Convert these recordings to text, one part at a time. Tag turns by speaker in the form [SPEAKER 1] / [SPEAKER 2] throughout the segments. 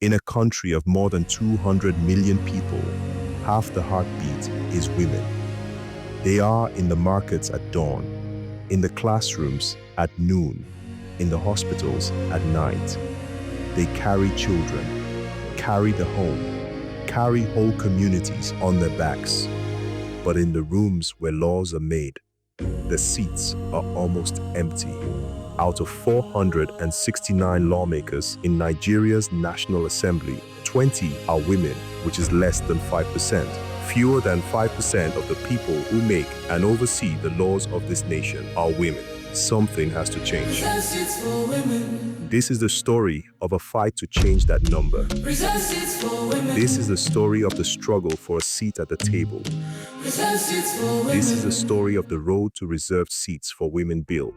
[SPEAKER 1] In a country of more than 200 million people, half the heartbeat is women. They are in the markets at dawn, in the classrooms at noon, in the hospitals at night. They carry children, carry the home, carry whole communities on their backs. But in the rooms where laws are made, the seats are almost empty. Out of 469 lawmakers in Nigeria's National Assembly, 20 are women, which is less than 5%. Fewer than 5% of the people who make and oversee the laws of this nation are women. Something has to change. This is the story of a fight to change that number. This is the story of the struggle for a seat at the table. This is the story of the road to reserved seats for women bill.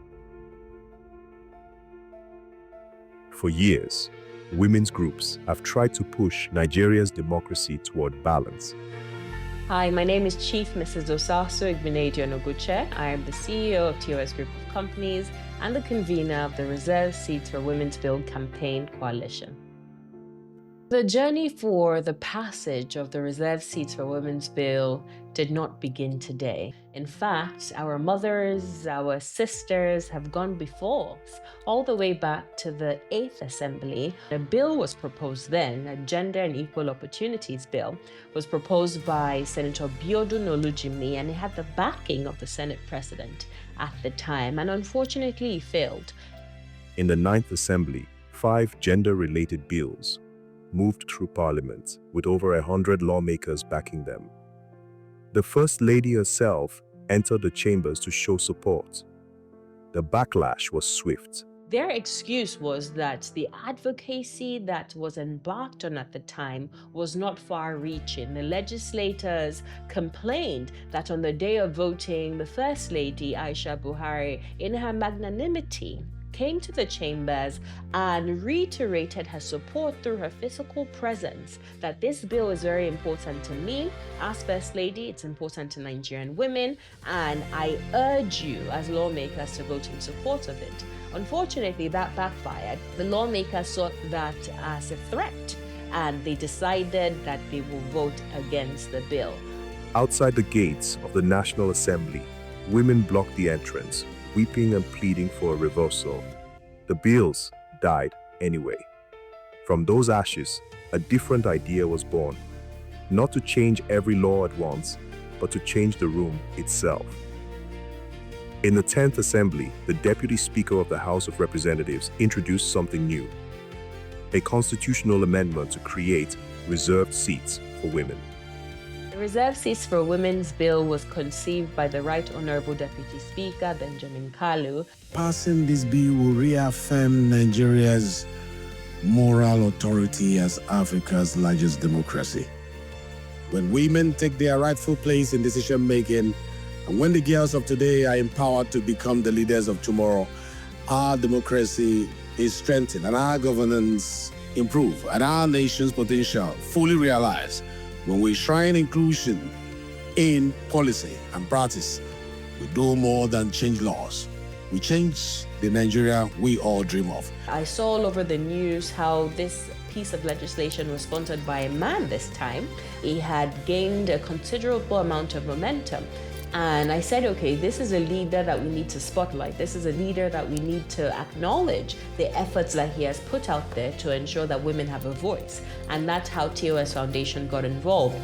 [SPEAKER 1] For years, women's groups have tried to push Nigeria's democracy toward balance.
[SPEAKER 2] Hi, my name is Chief Mrs. Osaso Igbenedi Onoguche. I am the CEO of TOS Group of Companies and the convener of the Reserved Seats for Women's Bill campaign coalition. The journey for the passage of the Reserved Seats for Women's Bill did not begin today. In fact, our mothers, our sisters have gone before us, all the way back to the 8th Assembly. A bill was proposed then, a Gender and Equal Opportunities Bill, was proposed by Senator Biodun Olujimi, and it had the backing of the Senate President at the time, and unfortunately it failed.
[SPEAKER 1] In the 9th Assembly, 5 gender-related bills moved through Parliament with over 100 lawmakers backing them. The First Lady herself entered the chambers to show support. The backlash was swift.
[SPEAKER 2] Their excuse was that the advocacy that was embarked on at the time was not far-reaching. The legislators complained that on the day of voting, the First Lady, Aisha Buhari, in her magnanimity, came to the chambers and reiterated her support through her physical presence that this bill is very important to me as First Lady, it's important to Nigerian women, and I urge you as lawmakers to vote in support of it. Unfortunately, that backfired. The lawmakers saw that as a threat, and they decided that they will vote against the bill.
[SPEAKER 1] Outside the gates of the National Assembly, women blocked the entrance, weeping and pleading for a reversal. The bills died anyway. From those ashes, a different idea was born. Not to change every law at once, but to change the room itself. In the 10th Assembly, the Deputy Speaker of the House of Representatives introduced something new: a constitutional amendment to create reserved seats for women.
[SPEAKER 2] The Reserved Seats for Women's Bill was conceived by the Right Honorable Deputy Speaker Benjamin Kalu.
[SPEAKER 3] Passing this bill will reaffirm Nigeria's moral authority as Africa's largest democracy. When women take their rightful place in decision-making, and when the girls of today are empowered to become the leaders of tomorrow, our democracy is strengthened and our governance improve and our nation's potential fully realized. When we shrine inclusion in policy and practice, we do more than change laws. We change the Nigeria we all dream of.
[SPEAKER 2] I saw all over the news how this piece of legislation was sponsored by a man this time. He had gained a considerable amount of momentum. And I said, okay, this is a leader that we need to spotlight. This is a leader that we need to acknowledge the efforts that he has put out there to ensure that women have a voice. And that's how TOS Foundation got involved.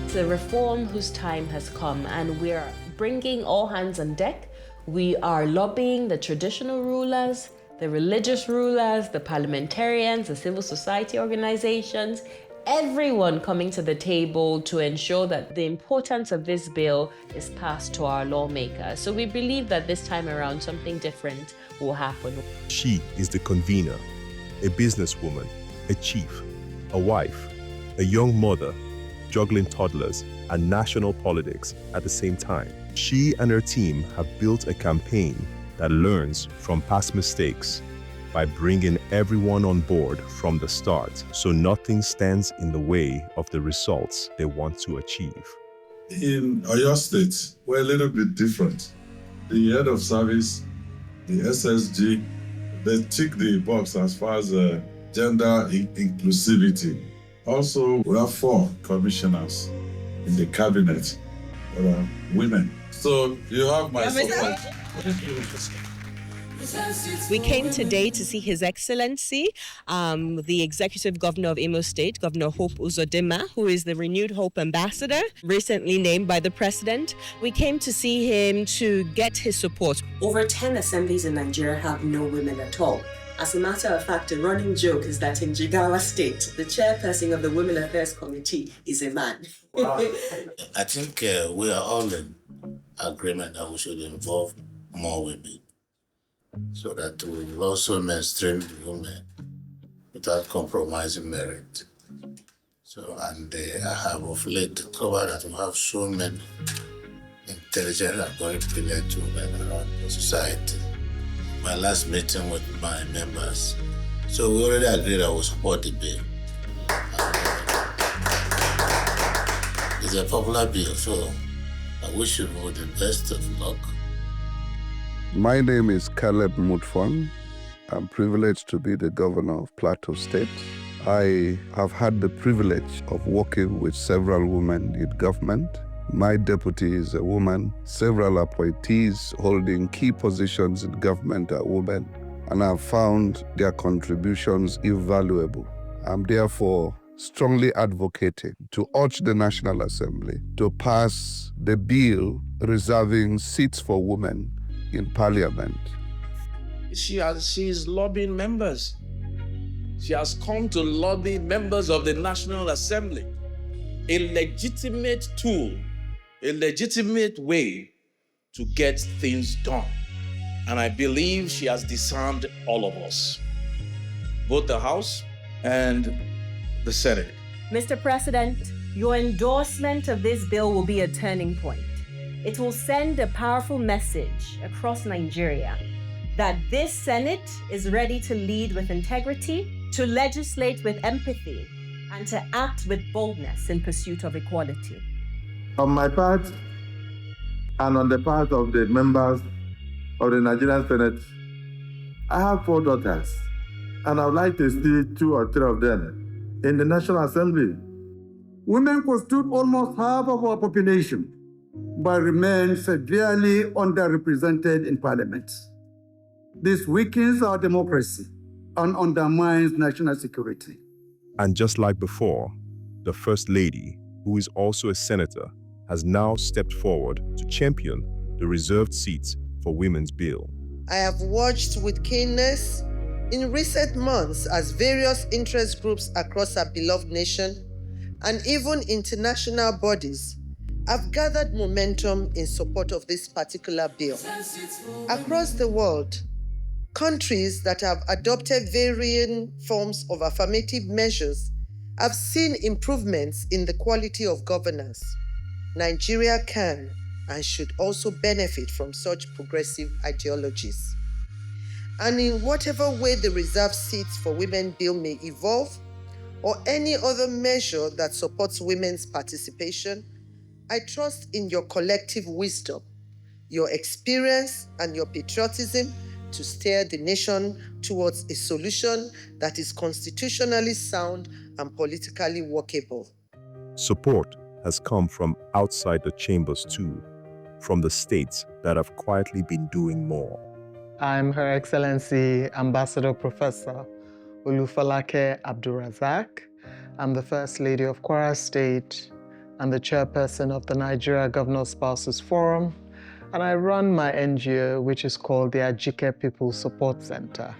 [SPEAKER 2] It's a reform whose time has come, and we're bringing all hands on deck. We are lobbying the traditional rulers, the religious rulers, the parliamentarians, the civil society organizations, everyone coming to the table to ensure that the importance of this bill is passed to our lawmakers. So we believe that this time around something different will happen.
[SPEAKER 1] She is the convener, a businesswoman, a chief, a wife, a young mother, juggling toddlers and national politics at the same time. She and her team have built a campaign that learns from past mistakes by bringing everyone on board from the start, so nothing stands in the way of the results they want to achieve.
[SPEAKER 4] In Oyo State, we're a little bit different. The head of service, the SSG, they tick the box as far as gender inclusivity. Also, we have 4 commissioners in the cabinet that are women. So you have my support.
[SPEAKER 2] We came today to see His Excellency, the Executive Governor of Imo State, Governor Hope Uzodinma, who is the renewed Hope Ambassador, recently named by the President. We came to see him to get his support. Over 10 assemblies in Nigeria have no women at all. As a matter of fact, a running joke is that in Jigawa State, the chairperson of the Women Affairs Committee is a man.
[SPEAKER 5] Wow. I think we are all in agreement that we should involve more women so that we will also mainstream women without compromising merit. So, and I have of late discovered that we have so many intelligent and very brilliant women around the society. My last meeting with my members, so we already agreed that we support the bill. It's a popular bill, so I wish you all the best of luck.
[SPEAKER 6] My name is Caleb Mutfon. I'm privileged to be the governor of Plateau State. I have had the privilege of working with several women in government. My deputy is a woman. Several appointees holding key positions in government are women, and I've found their contributions invaluable. I'm therefore strongly advocating to urge the National Assembly to pass the bill reserving seats for women in Parliament.
[SPEAKER 7] She is lobbying members. She has come to lobby members of the National Assembly. A legitimate tool, a legitimate way to get things done. And I believe she has disarmed all of us, both the House and the Senate.
[SPEAKER 2] Mr. President, your endorsement of this bill will be a turning point. It will send a powerful message across Nigeria that this Senate is ready to lead with integrity, to legislate with empathy, and to act with boldness in pursuit of equality.
[SPEAKER 8] On my part, and on the part of the members of the Nigerian Senate, I have 4 daughters, and I would like to see 2 or 3 of them in the National Assembly. Women constitute almost half of our population, but remain severely underrepresented in Parliament. This weakens our democracy and undermines national security.
[SPEAKER 1] And just like before, the First Lady, who is also a senator, has now stepped forward to champion the reserved seats for women's bill.
[SPEAKER 9] I have watched with keenness in recent months as various interest groups across our beloved nation and even international bodies have gathered momentum in support of this particular bill. Across the world, countries that have adopted varying forms of affirmative measures have seen improvements in the quality of governance. Nigeria can and should also benefit from such progressive ideologies. And in whatever way the reserved seats for women bill may evolve, or any other measure that supports women's participation, I trust in your collective wisdom, your experience, and your patriotism to steer the nation towards a solution that is constitutionally sound and politically workable.
[SPEAKER 1] Support has come from outside the chambers too, from the states that have quietly been doing more.
[SPEAKER 10] I'm Her Excellency Ambassador Professor Olufalake Abdulrazak. I'm the First Lady of Kwara State and the chairperson of the Nigeria Governor Spouses Forum, and I run my NGO, which is called the Ajike People Support Center.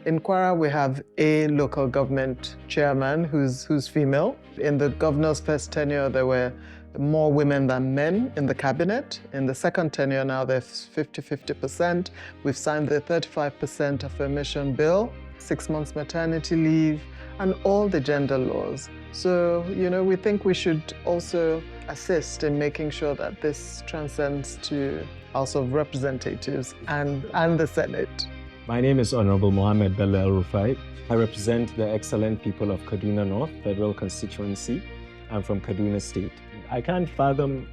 [SPEAKER 10] In Kwara, we have a local government chairman who's female. In the governor's first tenure, there were more women than men in the cabinet. In the second tenure now, there's 50-50%. We've signed the 35% affirmation bill, 6 months maternity leave, and all the gender laws. So, we think we should also assist in making sure that this transcends to House of Representatives and the Senate.
[SPEAKER 11] My name is Honorable Mohammed Bello El-Rufai. I represent the excellent people of Kaduna North Federal Constituency. I'm from Kaduna State. I can't fathom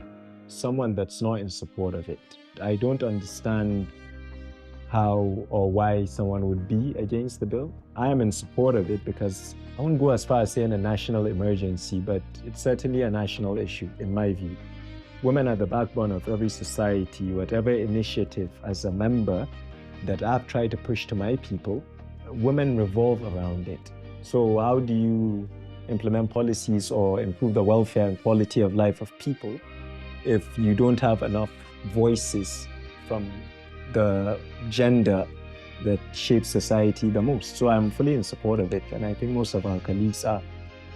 [SPEAKER 11] someone that's not in support of it. I don't understand how or why someone would be against the bill. I am in support of it because I wouldn't go as far as saying a national emergency, but it's certainly a national issue in my view. Women are the backbone of every society. Whatever initiative as a member that I've tried to push to my people, women revolve around it. So how do you implement policies or improve the welfare and quality of life of people if you don't have enough voices from the gender that shapes society the most? So I'm fully in support of it, and I think most of our colleagues are.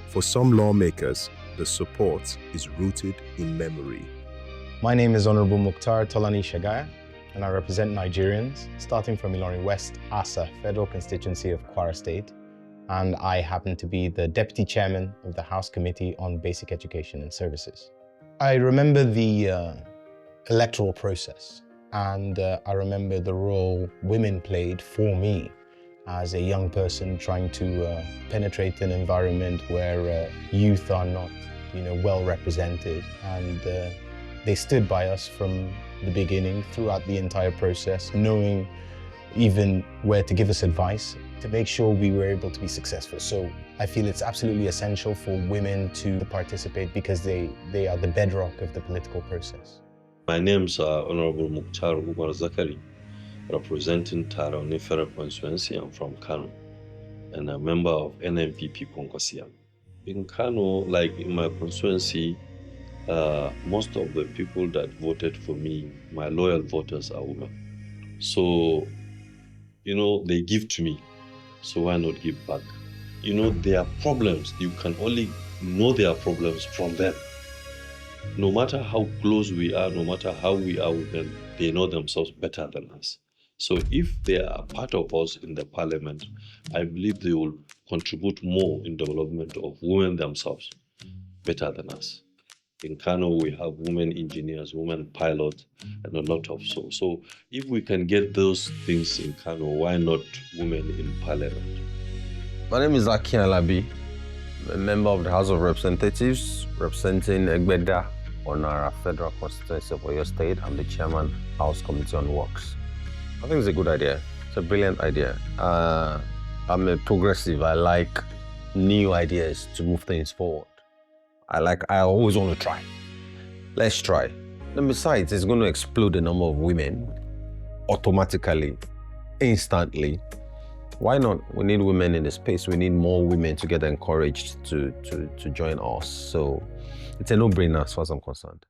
[SPEAKER 1] For some lawmakers, the support is rooted in memory.
[SPEAKER 12] My name is Honorable Mukhtar Tolani Shagaya, and I represent Nigerians, starting from Ilorin West, Asa, Federal Constituency of Kwara State, and I happen to be the Deputy Chairman of the House Committee on Basic Education and Services. I remember the electoral process, and I remember the role women played for me as a young person trying to penetrate an environment where youth are not, well represented, and they stood by us from the beginning throughout the entire process, knowing even where to give us advice to make sure we were able to be successful. So I feel it's absolutely essential for women to participate because they are the bedrock of the political process.
[SPEAKER 13] My name is Honorable Mukhtar Umar Zakari, representing Tarani Federal Constituency. I'm from Kano and a member of NMPP Konkosia. In Kano, like in my constituency, most of the people that voted for me, my loyal voters, are women. So, they give to me. So why not give back? Their problems, you can only know their problems from them. No matter how close we are, no matter how we are with them, they know themselves better than us. So if they are part of us in the parliament, I believe they will contribute more in development of women themselves better than us. In Kano, we have women engineers, women pilots, and a lot of so. So if we can get those things in Kano, why not women in parliament?
[SPEAKER 14] My name is Aki Alabi, a member of the House of Representatives, representing Egbeda on our Federal Constituency of Oyo State. I'm the chairman, House Committee on Works. I think it's a good idea. It's a brilliant idea. I'm a progressive. I like new ideas to move things forward. I always want to try. Let's try. And besides, it's going to explode the number of women automatically, instantly. Why not? We need women in the space. We need more women to get encouraged to join us. So it's a no-brainer as far as I'm concerned.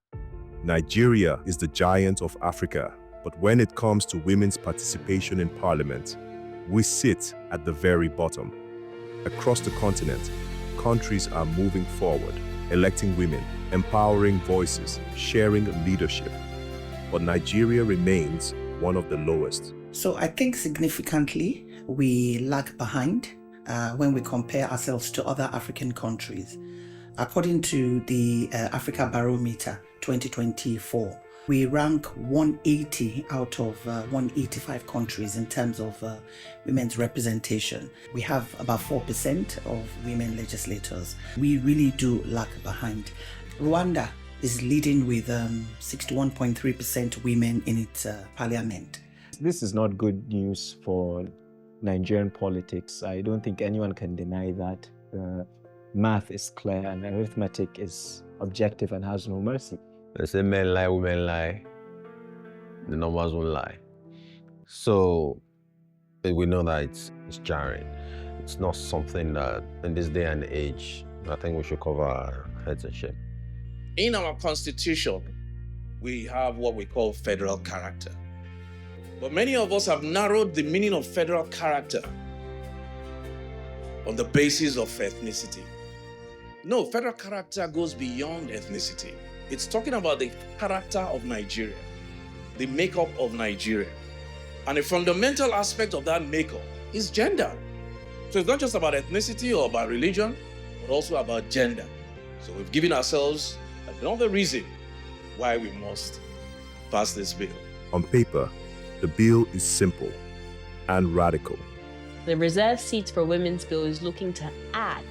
[SPEAKER 1] Nigeria is the giant of Africa, but when it comes to women's participation in parliament, we sit at the very bottom. Across the continent, countries are moving forward, electing women, empowering voices, sharing leadership. But Nigeria remains one of the lowest.
[SPEAKER 15] So I think significantly we lag behind when we compare ourselves to other African countries. According to the Africa Barometer 2024, we rank 180 out of 185 countries in terms of women's representation. We have about 4% of women legislators. We really do lag behind. Rwanda is leading with 61.3% women in its parliament.
[SPEAKER 11] This is not good news for Nigerian politics. I don't think anyone can deny that. The math is clear and arithmetic is objective and has no mercy.
[SPEAKER 14] They say men lie, women lie. The numbers won't lie. So we know that it's jarring. It's not something that in this day and age, I think we should cover our heads and shame.
[SPEAKER 7] In our constitution, we have what we call federal character. But many of us have narrowed the meaning of federal character on the basis of ethnicity. No, federal character goes beyond ethnicity. It's talking about the character of Nigeria, the makeup of Nigeria. And a fundamental aspect of that makeup is gender. So it's not just about ethnicity or about religion, but also about gender. So we've given ourselves another reason why we must pass this bill.
[SPEAKER 1] On paper, the bill is simple and radical.
[SPEAKER 2] The reserved seats for women's bill is looking to add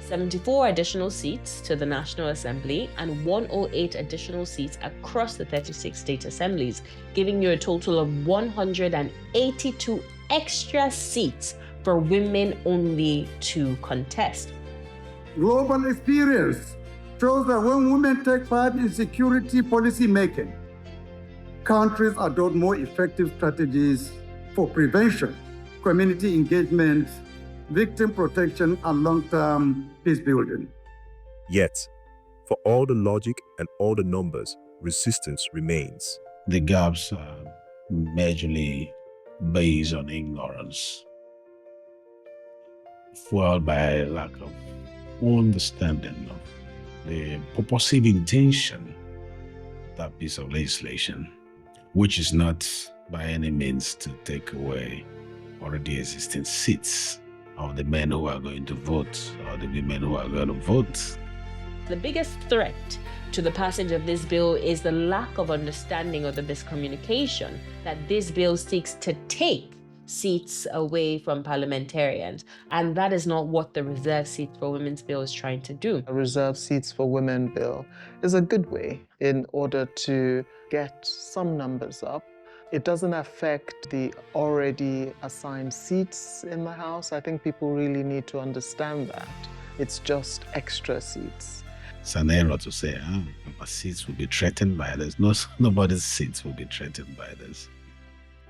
[SPEAKER 2] 74 additional seats to the National Assembly, and 108 additional seats across the 36 state assemblies, giving you a total of 182 extra seats for women only to contest.
[SPEAKER 16] Global experience shows that when women take part in security policy making, countries adopt more effective strategies for prevention, community engagement, victim protection, and long-term peace building.
[SPEAKER 1] Yet, for all the logic and all the numbers, resistance remains.
[SPEAKER 3] The gaps are majorly based on ignorance, fueled by lack of understanding of the purposive intention of that piece of legislation, which is not by any means to take away already existing seats of the men who are going to vote or the women who are going to vote.
[SPEAKER 2] The biggest threat to the passage of this bill is the lack of understanding or the miscommunication that this bill seeks to take seats away from parliamentarians. And that is not what the Reserve Seats for Women's Bill is trying to do.
[SPEAKER 10] A Reserve Seats for Women bill is a good way in order to get some numbers up. It doesn't affect the already assigned seats in the House. I think people really need to understand that. It's just extra seats.
[SPEAKER 3] It's an error to say, our seats will be threatened by this. No, nobody's seats will be threatened by this.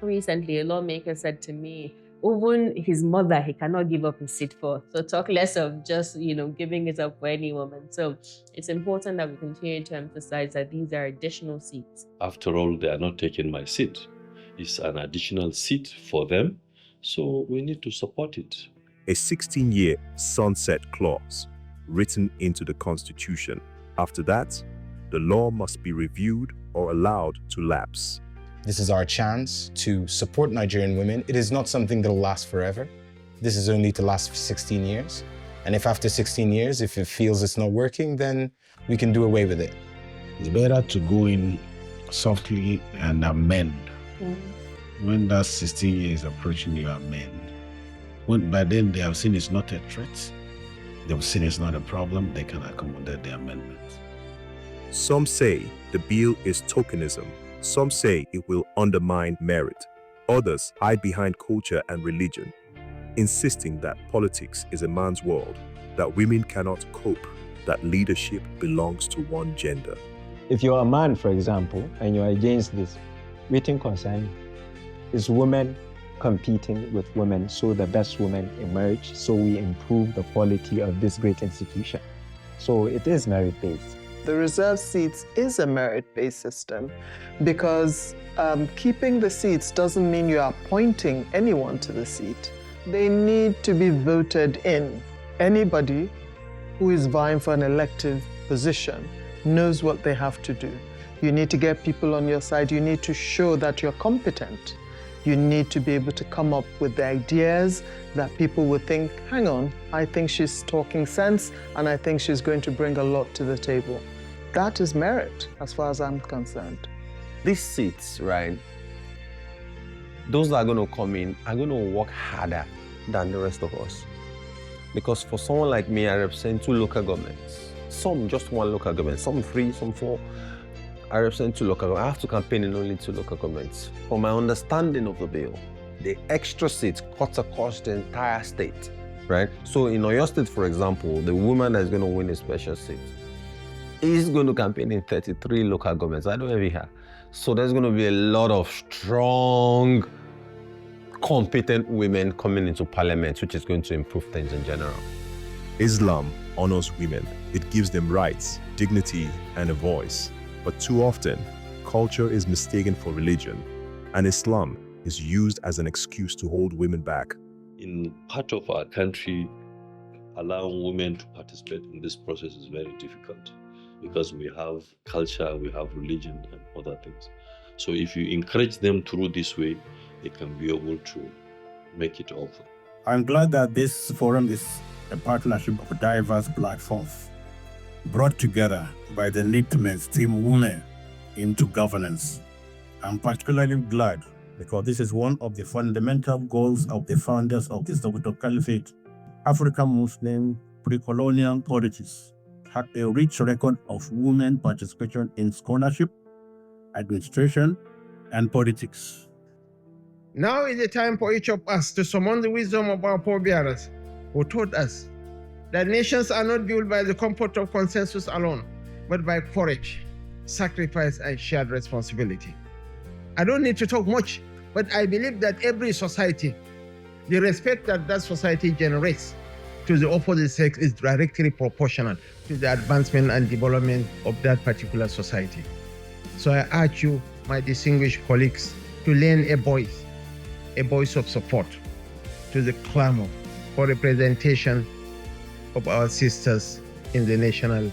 [SPEAKER 2] Recently, a lawmaker said to me, even his mother, he cannot give up his seat for. So talk less of just, giving it up for any woman. So it's important that we continue to emphasize that these are additional seats.
[SPEAKER 13] After all, they are not taking my seat. It's an additional seat for them. So we need to support it.
[SPEAKER 1] A 16-year sunset clause written into the Constitution. After that, the law must be reviewed or allowed to lapse.
[SPEAKER 12] This is our chance to support Nigerian women. It is not something that will last forever. This is only to last for 16 years. And if after 16 years, if it feels it's not working, then we can do away with it.
[SPEAKER 3] It's better to go in softly and amend. When that 16 years approaching, you amend. By then they have seen it's not a threat, they've seen it's not a problem, they can accommodate the amendment.
[SPEAKER 1] Some say the bill is tokenism. Some say it will undermine merit. Others hide behind culture and religion, insisting that politics is a man's world, that women cannot cope, that leadership belongs to one gender.
[SPEAKER 11] If you're a man, for example, and you're against this, waiting concern is women competing with women so the best women emerge, so we improve the quality of this great institution. So it is merit-based.
[SPEAKER 10] The reserve seats is a merit-based system because keeping the seats doesn't mean you're appointing anyone to the seat. They need to be voted in. Anybody who is vying for an elective position knows what they have to do. You need to get people on your side. You need to show that you're competent. You need to be able to come up with the ideas that people would think, hang on, I think she's talking sense and I think she's going to bring a lot to the table. That is merit, as far as I'm concerned.
[SPEAKER 14] These seats, right, those that are going to come in are going to work harder than the rest of us. Because for someone like me, I represent 2 local governments. Some just 1 local government, some 3, some 4. I represent 2 local governments. I have to campaign in only 2 local governments. From my understanding of the bill, the extra seats cuts across the entire state, right? So in Oyo State, for example, the woman that is going to win a special seat is going to campaign in 33 local governments. I don't have her. So there's going to be a lot of strong, competent women coming into parliament, which is going to improve things in general.
[SPEAKER 1] Islam honors women. It gives them rights, dignity, and a voice. But too often, culture is mistaken for religion, and Islam is used as an excuse to hold women back.
[SPEAKER 13] In part of our country, allowing women to participate in this process is very difficult because we have culture, we have religion and other things. So if you encourage them through this way, they can be able to make it over.
[SPEAKER 3] I'm glad that this forum is a partnership of diverse platforms brought together by the need to mainstream women into governance. I'm particularly glad because this is one of the fundamental goals of the founders of the Sokoto Caliphate, African Muslim
[SPEAKER 17] pre-colonial polities had a rich record of women participation in scholarship, administration, and politics.
[SPEAKER 18] Now is the time for each of us to summon the wisdom of our forebears who taught us that nations are not built by the comfort of consensus alone, but by courage, sacrifice, and shared responsibility. I don't need to talk much, but I believe that every society, the respect that that society generates to the opposite sex is directly proportional to the advancement and development of that particular society. So I urge you, my distinguished colleagues, to lend a voice of support to the clamor for representation of our sisters in the National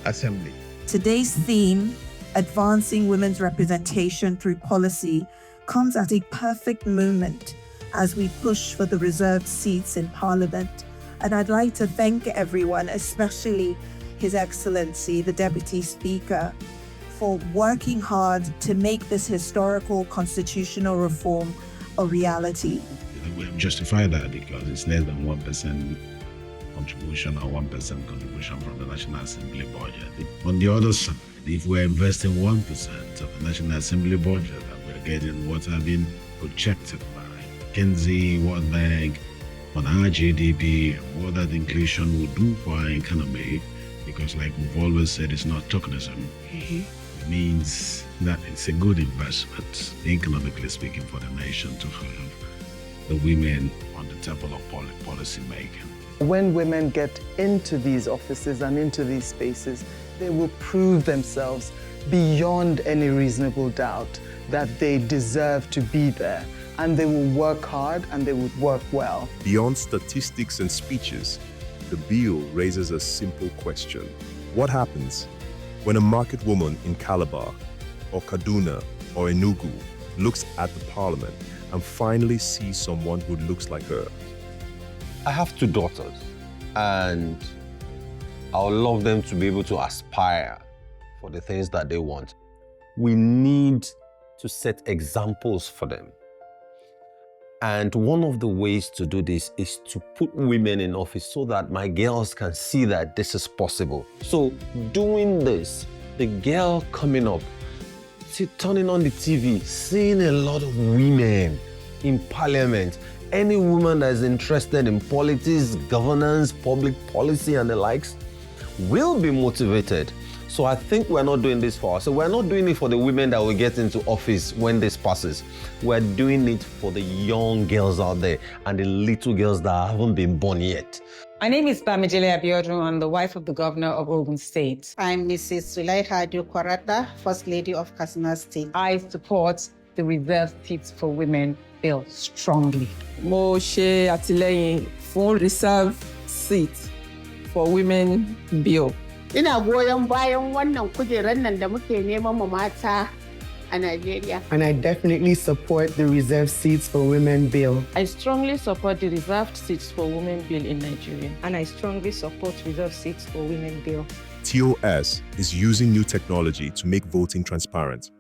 [SPEAKER 18] Assembly.
[SPEAKER 19] Today's theme, advancing women's representation through policy, comes at a perfect moment as we push for the reserved seats in Parliament. And I'd like to thank everyone, especially His Excellency, the Deputy Speaker, for working hard to make this historical constitutional reform a reality.
[SPEAKER 20] We have justified that because it's less than 1% contribution or 1% contribution from the National Assembly budget. On the other side, if we're investing 1% of the National Assembly budget and we're getting what have been projected by McKinsey, World Bank, on our GDP, and what that inclusion will do for our economy, because like we've always said, it's not tokenism. It means that it's a good investment, economically speaking, for the nation to have the women on the table of policy making.
[SPEAKER 10] When women get into these offices and into these spaces, they will prove themselves beyond any reasonable doubt that they deserve to be there. And they will work hard and they would work well.
[SPEAKER 1] Beyond statistics and speeches, the bill raises a simple question. What happens when a market woman in Calabar or Kaduna or Enugu looks at the parliament and finally sees someone who looks like her?
[SPEAKER 14] I have 2 daughters, and I would love them to be able to aspire for the things that they want. We need to set examples for them. And one of the ways to do this is to put women in office so that my girls can see that this is possible. So doing this, the girl coming up, turning on the TV, seeing a lot of women in parliament, any woman that is interested in politics, governance, public policy and the likes will be motivated. So I think we're not doing this for us. So we're not doing it for the women that will get into office when this passes. We're doing it for the young girls out there and the little girls that haven't been born yet.
[SPEAKER 21] My name is Bamidele Abiodun. I'm the wife of the governor of Ogun State.
[SPEAKER 22] I'm Mrs. Sulaiha Kwarata, First Lady of Katsina State.
[SPEAKER 21] I support the reserved seats for women bill strongly.
[SPEAKER 23] Mo ṣe àtìlẹ́yìn fún reserved seat for women bill.
[SPEAKER 22] Ina goyon bayan wannan kujerar nan da muke neman mu mata a Nigeria.
[SPEAKER 10] And I definitely support the reserved seats for women bill.
[SPEAKER 23] I strongly support the reserved seats for women bill in Nigeria.
[SPEAKER 24] And I strongly support reserved seats for women bill.
[SPEAKER 1] TOS is using new technology to make voting transparent.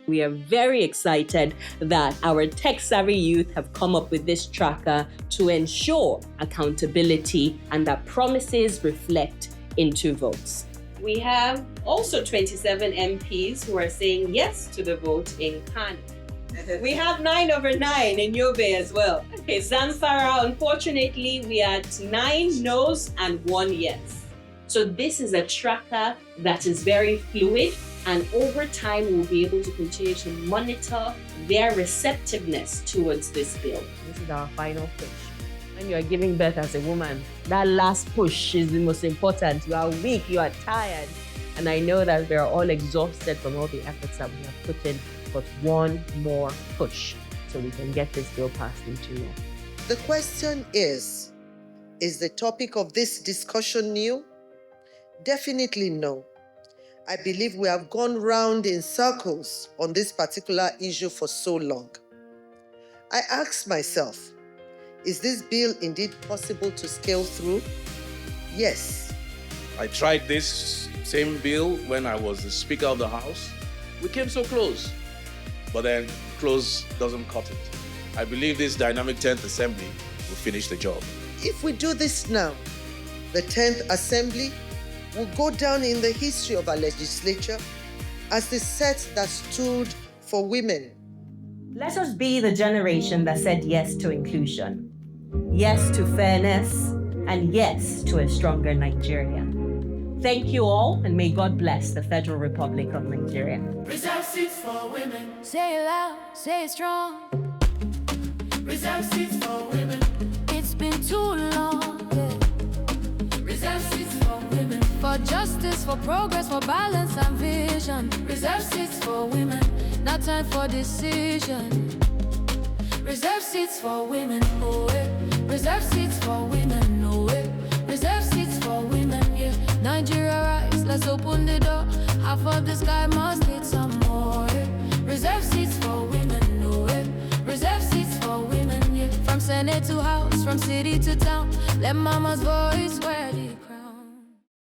[SPEAKER 2] We are very excited that our tech-savvy youth have come up with this tracker to ensure accountability and that promises reflect into votes. We have also 27 MPs who are saying yes to the vote in Kano. We have 9 over 9 in Yobe as well. Okay, Zamfara, unfortunately, we had 9 no's and 1 yes. So this is a tracker that is very fluid, and over time we'll be able to continue to monitor their receptiveness towards this bill.
[SPEAKER 23] This is our final push. When you are giving birth as a woman, that last push is the most important. You are weak, you are tired. And I know that we are all exhausted from all the efforts that we have put in, but one more push so we can get this bill passed into law.
[SPEAKER 9] The question is the topic of this discussion new? Definitely no. I believe we have gone round in circles on this particular issue for so long. I ask myself, is this bill indeed possible to scale through? Yes.
[SPEAKER 7] I tried this same bill when I was the Speaker of the House. We came so close, but then close doesn't cut it. I believe this dynamic 10th Assembly will finish the job.
[SPEAKER 9] If we do this now, The 10th Assembly will go down in the history of our legislature as the set that stood for women.
[SPEAKER 2] Let us be the generation that said yes to inclusion, yes to fairness, and yes to a stronger Nigeria. Thank you all, and may God bless the Federal Republic of Nigeria.
[SPEAKER 4] Reserve seats for women. Say it loud, say it strong. Reserve seats for women. It's been too long. Yeah. Reserve seats for women. For justice, for progress, for balance and vision. Reserve seats for women. Not time for decision. Reserve seats for women. Oh, yeah. Reserve seats for women. Oh, yeah. Reserve seats for women. Yeah. Nigeria rise, let's open the door. Half of the sky must need some more. Yeah. Reserve seats for women. Oh, yeah. Reserve seats for women. Yeah. From Senate to House, from city to town. Let mama's voice wear the